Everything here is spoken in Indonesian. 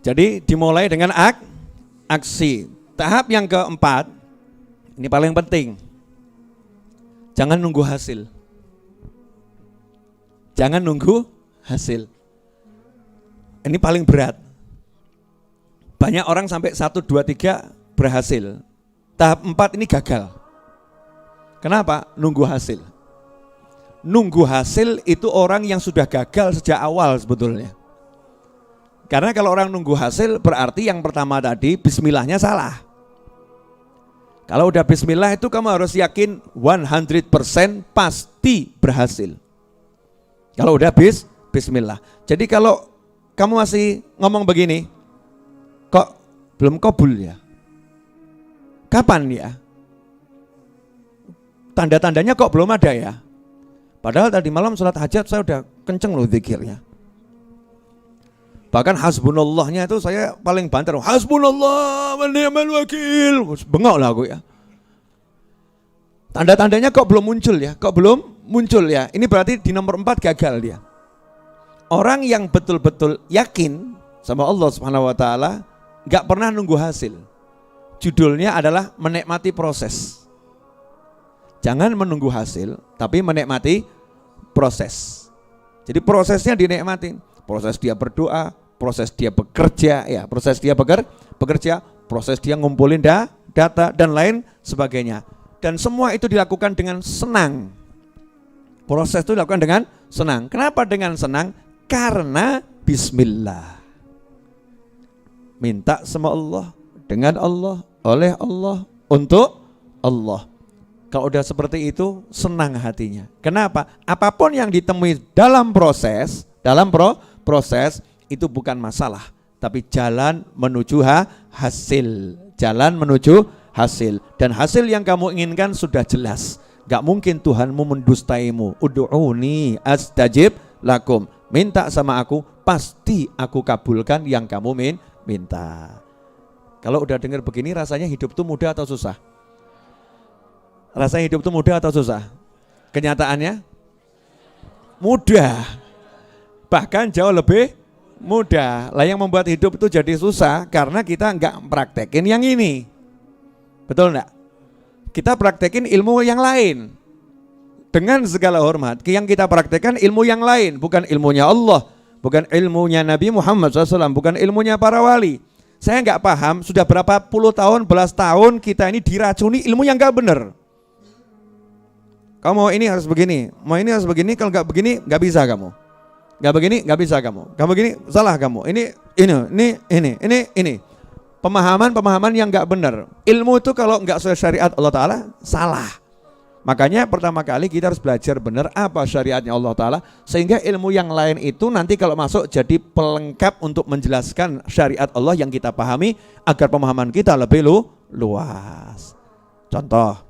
Jadi dimulai dengan aksi. Tahap yang keempat, ini paling penting. Jangan nunggu hasil. Jangan nunggu hasil. Ini paling berat. Banyak orang sampai 1, 2, 3 berhasil. Tahap 4 ini gagal. Kenapa? Nunggu hasil. Nunggu hasil itu orang yang sudah gagal sejak awal sebetulnya. Karena kalau orang nunggu hasil berarti yang pertama tadi bismillahnya salah. Kalau udah bismillah itu kamu harus yakin 100% pasti berhasil. Kalau udah bismillah. Jadi kalau kamu masih ngomong begini, kok belum kabul ya? Kapan ya? Tanda-tandanya kok belum ada ya? Padahal tadi malam sholat hajat saya udah kenceng loh zikirnya. Bahkan hasbunallahnya itu saya paling banter. Hasbunallah wa ni'mal wakil. Bengok lah aku ya. Tanda-tandanya kok belum muncul ya? Kok belum muncul ya? Ini berarti di nomor 4 gagal dia. Orang yang betul-betul yakin sama Allah Subhanahu wa taala enggak pernah nunggu hasil. Judulnya adalah menikmati proses. Jangan menunggu hasil, tapi menikmati proses. Jadi prosesnya dinikmatin. Proses dia berdoa, proses dia bekerja, ya, proses dia bekerja, proses dia ngumpulin data dan lain sebagainya. Dan semua itu dilakukan dengan senang. Proses itu dilakukan dengan senang. Kenapa dengan senang? Karena bismillah. Minta sama Allah, dengan Allah, oleh Allah, untuk Allah. Kalau udah seperti itu senang hatinya. Kenapa? Apapun yang ditemui dalam proses, proses itu bukan masalah, tapi jalan menuju hasil. Jalan menuju hasil. Dan hasil yang kamu inginkan sudah jelas. Gak mungkin Tuhanmu mendustaimu. Ud'uni astajib lakum. Minta sama aku, pasti aku kabulkan yang kamu minta. Kalau udah dengar begini rasanya hidup tuh mudah atau susah? Rasanya hidup tuh mudah atau susah? Kenyataannya mudah. Bahkan jauh lebih mudah. Lah yang membuat hidup itu jadi susah karena kita enggak praktekin yang ini. Betul enggak? Kita praktekin ilmu yang lain. Dengan segala hormat, yang kita praktekkan ilmu yang lain, bukan ilmunya Allah, bukan ilmunya Nabi Muhammad SAW, bukan ilmunya para wali. Saya enggak paham, sudah berapa puluh tahun, belas tahun kita ini diracuni ilmu yang enggak benar. Kamu mau ini harus begini, mau ini harus begini, kalau enggak begini enggak bisa kamu. Enggak begini enggak bisa kamu. Kamu begini salah kamu. Ini. Pemahaman yang enggak benar. Ilmu itu kalau enggak sesuai syariat Allah Ta'ala salah. Makanya pertama kali kita harus belajar benar apa syariatnya Allah Ta'ala, sehingga ilmu yang lain itu nanti kalau masuk jadi pelengkap untuk menjelaskan syariat Allah yang kita pahami agar pemahaman kita lebih luas. Contoh,